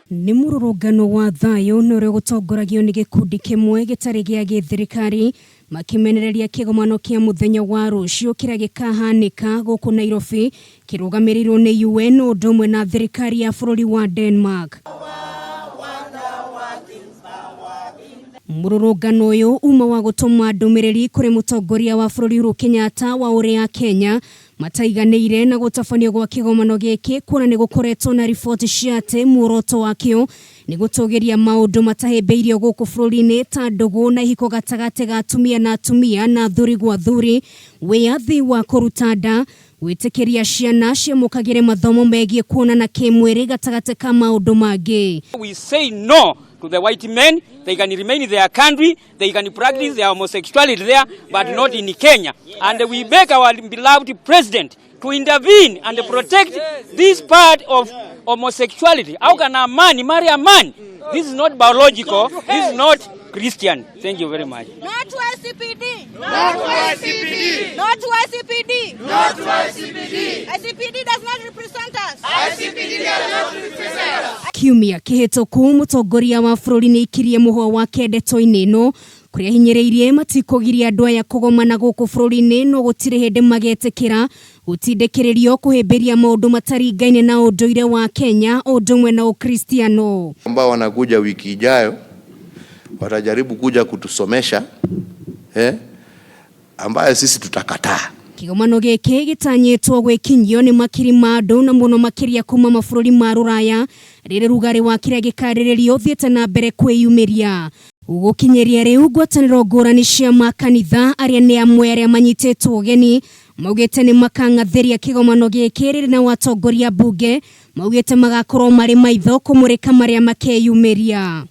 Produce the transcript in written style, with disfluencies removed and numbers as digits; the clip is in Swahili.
Ni mururungano wa thayo nore gutongoragio ni gikundi kimwe gitari gia githirikari makimenereria kigomano kia muthenya wa rucio kiria gikahanika guku Nairobi kirugamirirwo ni UN udumwe na thirikari ya bururi wa Denmark. Mururungano uyu uma wa gutuma ndumiriri kuri mutongoria wa bururi Uhuru Kenyatta wa uria Kenya mataiganĩire na gũtabanio gwa kĩgomano gĩkĩ kuona nĩ gũkoretwo na riboti cia atĩ muoroto wakĩo nĩ gũtũgĩria maũndũ matahĩmbĩirio gũkũ bũrũri-inĩ ta ndũgũ na ihiko gatagatĩ ga atumia na atumia na thuri gwa thuri, wĩyathi wa kũruta nda, gwĩtĩkĩria ciana ciamũkagĩre mathomo megiĩ kuonana kĩmwĩrĩ gatagatĩ ka maũndũ mangĩ. We say no to the white men. They can remain in their country, they can practice their homosexuality there, but not in Kenya. And we beg our beloved president to intervene and protect this part of homosexuality. How can a man marry a man? This is not biological, this is not Christian. Thank you very much. Not to ICPD! Not to ICPD! Not to ICPD! Not to ICPD! ICPD does not represent us! ICPD does not represent us! Kiumia kihituku mutongoria wa bururi ni ikirie muhwa wake ndeto-inĩ ĩno kuria hinyĩrĩirie matikugiria andũ aya kũgomana gũkũ bũrũri-inĩ no gũtirĩ hĩndĩ magetĩkĩra gũtindĩkĩrĩrio kũhĩmbĩria maũndũ mataringaine na ũndũire wa Kenya ũndũmwe na Ukristiano. Ambao wanakuja wiki ijayo watajaribu kuja kutusomesha ambaye sisi tutakataa. Kigomano gĩkĩ gĩtanyĩtwo gwĩkinyio nĩ makiri ma andũ na mũno makĩria kuma mabũrũri ma rũraya rĩrĩ rugari wa kĩrĩa gĩkarĩrĩrio thiĩte na mbere kwĩyumĩria. Gũkinyĩria rĩu ngwatanĩro ngũrani cia makanitha arĩa nĩ amwe arĩa manyitĩtwo ũgeni maugĩte nĩ makangathĩria kĩgomano gĩkĩ rĩrĩ na watongoria bunge maugĩte magakorwo marĩ maitho kũmũrĩka marĩa makeyumĩria.